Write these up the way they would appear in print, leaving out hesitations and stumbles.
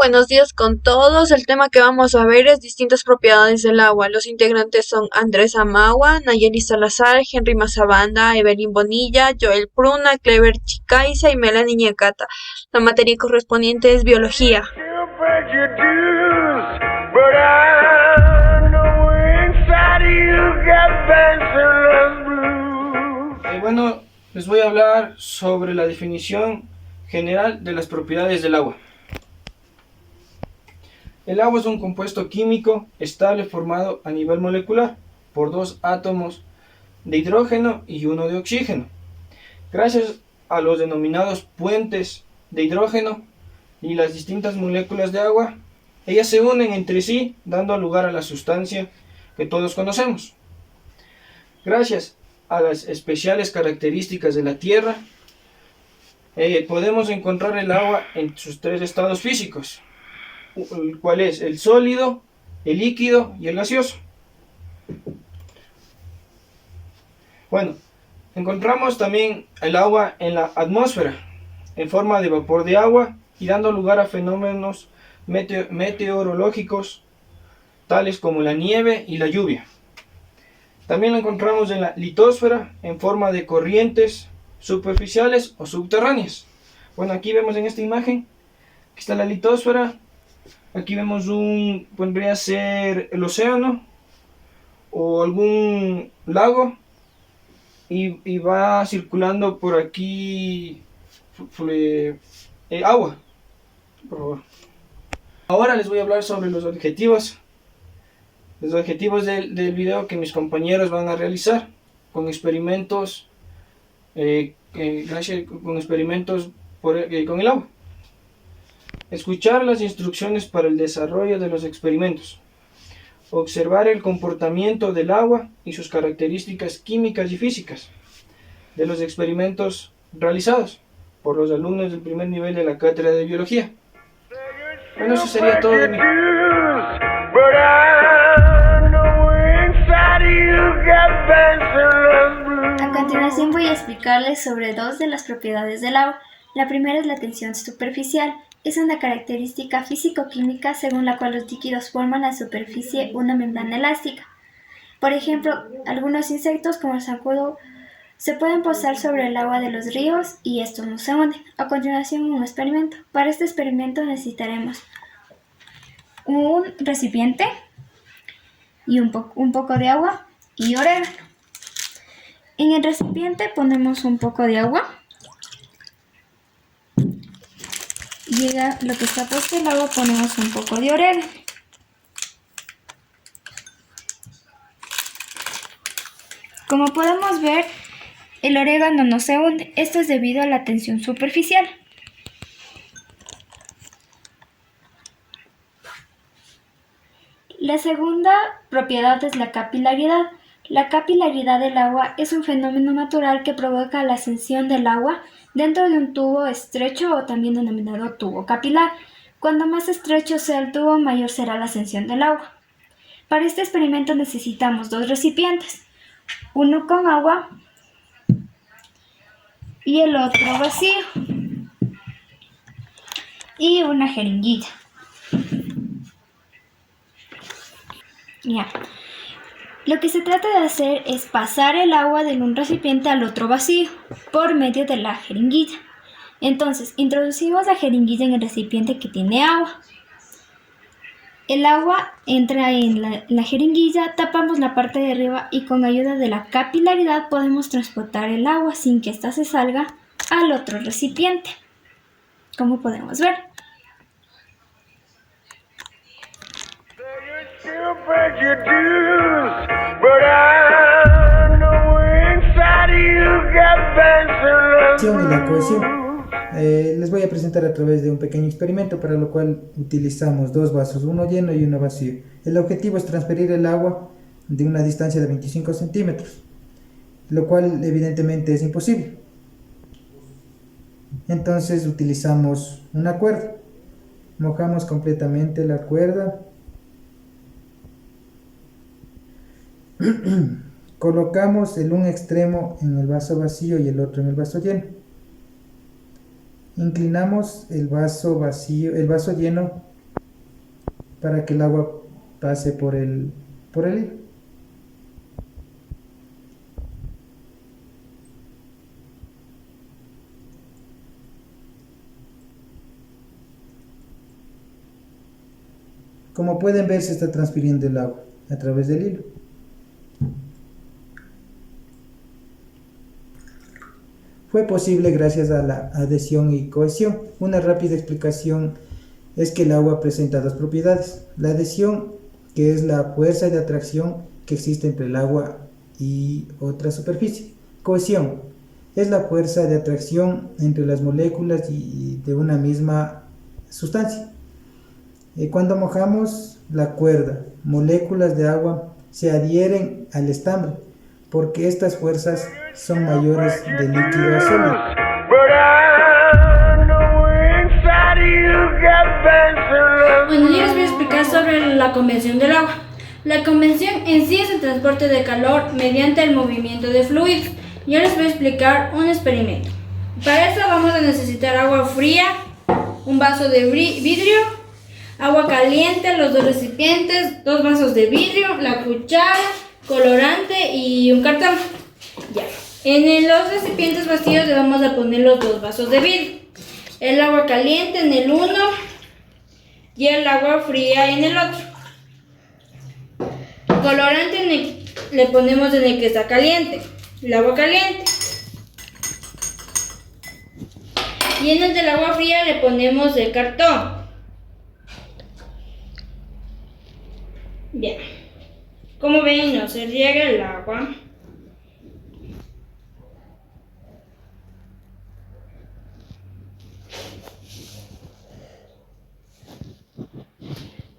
Buenos días con todos. El tema que vamos a ver es distintas propiedades del agua. Los integrantes son Andrés Amagua, Nayeli Salazar, Henry Mazabanda, Evelyn Bonilla, Joel Pruna, Clever Chicaiza y Melanie Ñacata. La materia correspondiente es biología. Bueno, les voy a hablar sobre la definición general de las propiedades del agua. El agua es un compuesto químico estable formado a nivel molecular por dos átomos de hidrógeno y uno de oxígeno. Gracias a los denominados puentes de hidrógeno y las distintas moléculas de agua, ellas se unen entre sí, dando lugar a la sustancia que todos conocemos. Gracias a las especiales características de la Tierra, podemos encontrar el agua en sus tres estados físicos, el cual es el sólido, el líquido y el gaseoso. Bueno, encontramos también el agua en la atmósfera, en forma de vapor de agua y dando lugar a fenómenos meteorológicos, tales como la nieve y la lluvia. También lo encontramos en la litosfera, en forma de corrientes superficiales o subterráneas. Bueno, aquí vemos en esta imagen, aquí está la litosfera. Aquí vemos podría ser el océano o algún lago y va circulando por aquí agua, por favor. Ahora les voy a hablar sobre los objetivos del video que mis compañeros van a realizar con experimentos, con el agua. Escuchar las instrucciones para el desarrollo de los experimentos. Observar el comportamiento del agua y sus características químicas y físicas de los experimentos realizados por los alumnos del primer nivel de la cátedra de biología. Bueno, eso sería todo de mí. A continuación voy a explicarles sobre dos de las propiedades del agua. La primera es la tensión superficial. Es una característica físico-química según la cual los líquidos forman en la superficie una membrana elástica. Por ejemplo, algunos insectos como el zancudo se pueden posar sobre el agua de los ríos y estos no se hunden. A continuación, un experimento. Para este experimento necesitaremos un recipiente y un poco de agua y orégano. En el recipiente ponemos un poco de agua. Llega lo que está puesto el agua, ponemos un poco de orégano. Como podemos ver, el orégano no se hunde. Esto es debido a la tensión superficial. La segunda propiedad es la capilaridad. La capilaridad del agua es un fenómeno natural que provoca la ascensión del agua dentro de un tubo estrecho o también denominado tubo capilar. Cuando más estrecho sea el tubo, mayor será la ascensión del agua. Para este experimento necesitamos dos recipientes, uno con agua y el otro vacío, y una jeringuilla. Ya. Lo que se trata de hacer es pasar el agua de un recipiente al otro vacío por medio de la jeringuilla. Entonces, introducimos la jeringuilla en el recipiente que tiene agua. El agua entra en la jeringuilla, tapamos la parte de arriba y con ayuda de la capilaridad podemos transportar el agua sin que ésta se salga al otro recipiente, como podemos ver. Y la cohesión. Les voy a presentar a través de un pequeño experimento para lo cual utilizamos dos vasos, uno lleno y uno vacío. El objetivo es transferir el agua de una distancia de 25 centímetros, lo cual evidentemente es imposible. Entonces utilizamos una cuerda, mojamos completamente la cuerda, colocamos un extremo en el vaso vacío y el otro en el vaso lleno. Inclinamos el vaso lleno para que el agua pase por el hilo. Como pueden ver, se está transfiriendo el agua a través del hilo. Fue posible gracias a la adhesión y cohesión. Una rápida explicación es que el agua presenta dos propiedades. La adhesión, que es la fuerza de atracción que existe entre el agua y otra superficie. Cohesión es la fuerza de atracción entre las moléculas y de una misma sustancia. Cuando mojamos la cuerda, moléculas de agua se adhieren al estambre porque estas fuerzas son mayores de líquido a sólido. Bueno, yo les voy a explicar sobre la convección del agua. La convección en sí es el transporte de calor mediante el movimiento de fluidos. Yo les voy a explicar un experimento. Para eso vamos a necesitar agua fría, un vaso de vidrio, agua caliente, los dos recipientes, 2 vasos de vidrio, la cuchara, colorante y un cartón. Ya. En los recipientes vacíos le vamos a poner los 2 vasos de vidrio, el agua caliente en el uno y el agua fría en el otro. Colorante le ponemos en el que está caliente, el agua caliente. Y en el del agua fría le ponemos el cartón. Bien, como ven, no se riega el agua.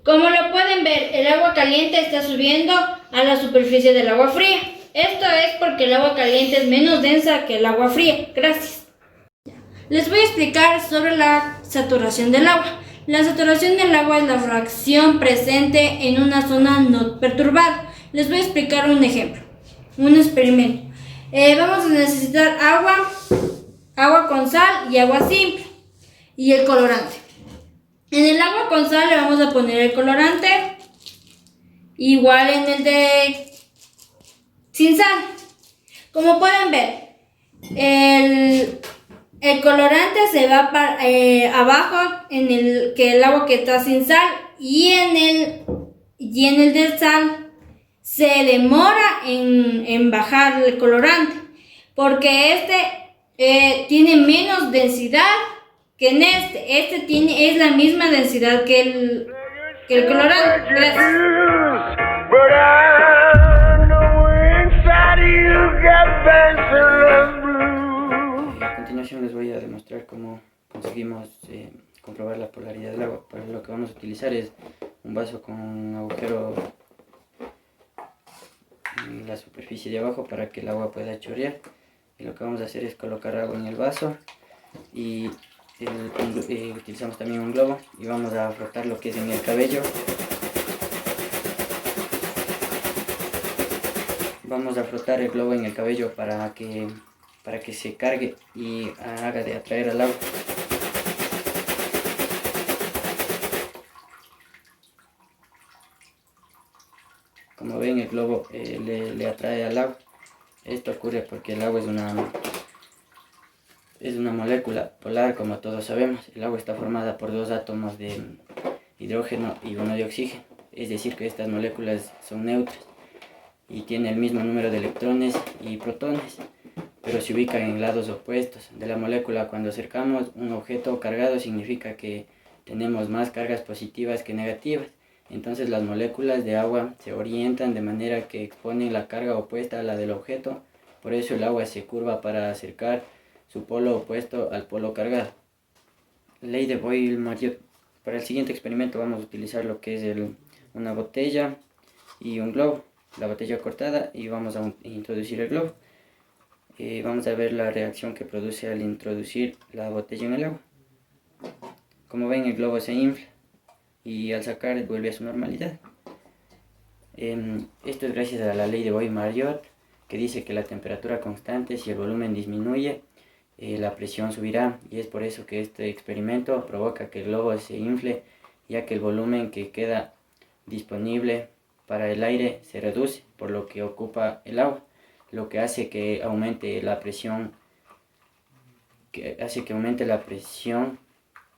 Como lo pueden ver, el agua caliente está subiendo a la superficie del agua fría. Esto es porque el agua caliente es menos densa que el agua fría. Gracias. Les voy a explicar sobre la saturación del agua. La saturación del agua es la fracción presente en una zona no perturbada. Les voy a explicar un ejemplo, un experimento. Vamos a necesitar agua con sal y agua simple y el colorante. En el agua con sal le vamos a poner el colorante, igual en el de sin sal. Como pueden ver, el colorante se va para abajo en el agua que está sin sal y en el de sal se demora en bajar el colorante porque tiene menos densidad que en es la misma densidad que el colorante. Gracias. A continuación les voy a demostrar cómo conseguimos comprobar la polaridad del agua. Para lo que vamos a utilizar es un vaso con un agujero en la superficie de abajo para que el agua pueda chorrear. Y lo que vamos a hacer es colocar agua en el vaso y utilizamos también un globo y vamos a frotar lo que es en el cabello. Vamos a frotar el globo en el cabello para que se cargue y haga de atraer al agua. Como ven, el globo le atrae al agua. Esto ocurre porque el agua es una molécula polar, como todos sabemos. El agua está formada por 2 átomos de hidrógeno y 1 de oxígeno. Es decir, que estas moléculas son neutras y tienen el mismo número de electrones y protones, pero se ubican en lados opuestos de la molécula. Cuando acercamos un objeto cargado significa que tenemos más cargas positivas que negativas. Entonces las moléculas de agua se orientan de manera que exponen la carga opuesta a la del objeto. Por eso el agua se curva para acercar su polo opuesto al polo cargado. Ley de Boyle-Mariotte. Para el siguiente experimento vamos a utilizar lo que es una botella y un globo. La botella cortada y vamos a introducir el globo. Vamos a ver la reacción que produce al introducir la botella en el agua. Como ven, el globo se infla y al sacar vuelve a su normalidad. Esto es gracias a la ley de Boyle-Mariotte, que dice que la temperatura constante, si el volumen disminuye, la presión subirá, y es por eso que este experimento provoca que el globo se infle, ya que el volumen que queda disponible para el aire se reduce, por lo que ocupa el agua, lo que hace que aumente la presión,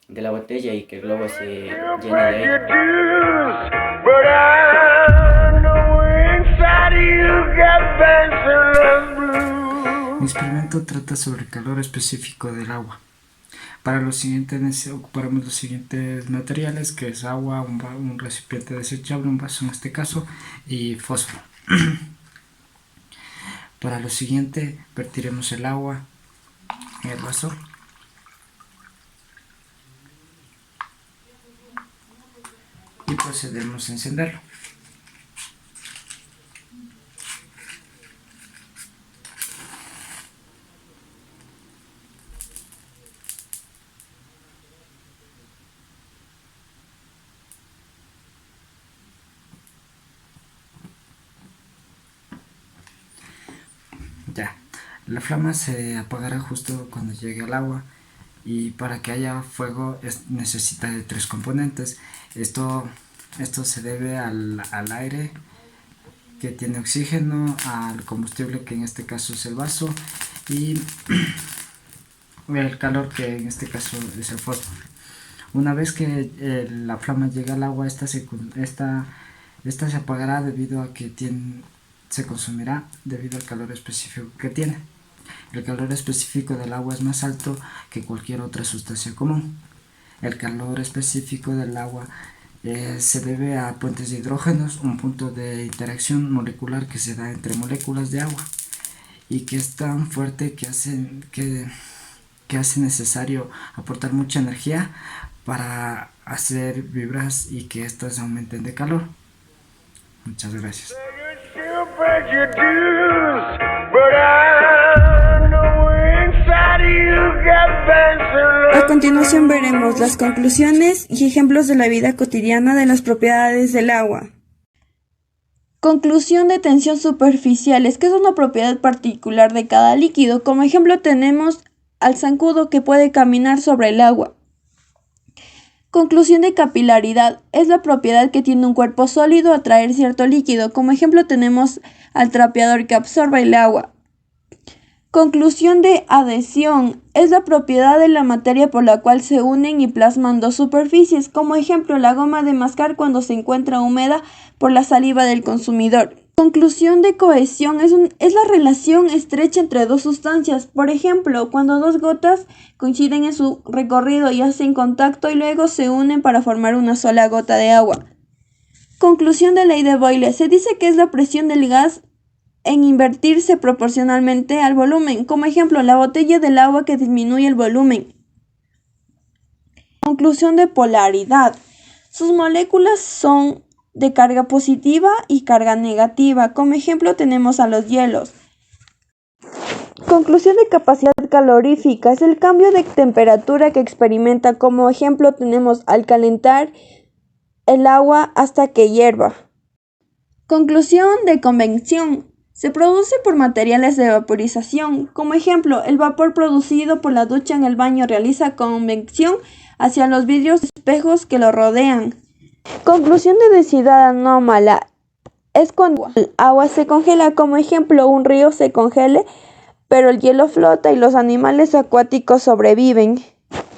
de la botella y que el globo se llene de aire. Mi experimento trata sobre el calor específico del agua. Para lo siguiente ocuparemos los siguientes materiales, que es agua, un recipiente desechable, un vaso en este caso, y fósforo. Para lo siguiente vertiremos el agua en el vaso. Y procedemos a encenderlo. Ya, la flama se apagará justo cuando llegue al agua, y para que haya fuego necesita de 3 componentes. Esto se debe al aire, que tiene oxígeno, al combustible, que en este caso es el vaso, y el calor, que en este caso es el fósforo. Una vez que la flama llega al agua, esta se apagará debido a que se consumirá debido al calor específico que tiene. El calor específico del agua es más alto que cualquier otra sustancia común. El calor específico del agua se debe a puentes de hidrógenos, un punto de interacción molecular que se da entre moléculas de agua y que es tan fuerte que hace necesario aportar mucha energía para hacer vibras y que éstas aumenten de calor. Muchas gracias. A continuación veremos las conclusiones y ejemplos de la vida cotidiana de las propiedades del agua. Conclusión de tensión superficial es que es una propiedad particular de cada líquido. Como ejemplo tenemos al zancudo, que puede caminar sobre el agua. Conclusión de capilaridad es la propiedad que tiene un cuerpo sólido atraer cierto líquido. Como ejemplo tenemos al trapeador, que absorbe el agua. Conclusión de adhesión es la propiedad de la materia por la cual se unen y plasman dos superficies. Como ejemplo, la goma de mascar cuando se encuentra húmeda por la saliva del consumidor. Conclusión de cohesión es la relación estrecha entre dos sustancias. Por ejemplo, cuando dos gotas coinciden en su recorrido y hacen contacto y luego se unen para formar una sola gota de agua. Conclusión de ley de Boyle. Se dice que es la presión del gas en invertirse proporcionalmente al volumen. Como ejemplo, la botella del agua que disminuye el volumen. Conclusión de polaridad. Sus moléculas son de carga positiva y carga negativa. Como ejemplo tenemos a los hielos. Conclusión de capacidad calorífica es el cambio de temperatura que experimenta. Como ejemplo tenemos al calentar el agua hasta que hierva. Conclusión de convección. Se produce por materiales de vaporización. Como ejemplo, el vapor producido por la ducha en el baño realiza convección hacia los vidrios espejos que lo rodean. Conclusión de densidad anómala es cuando el agua se congela. Como ejemplo, un río se congela, pero el hielo flota y los animales acuáticos sobreviven.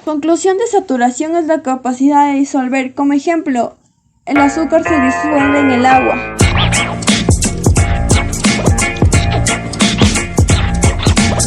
Conclusión de saturación es la capacidad de disolver. Como ejemplo, el azúcar se disuelve en el agua.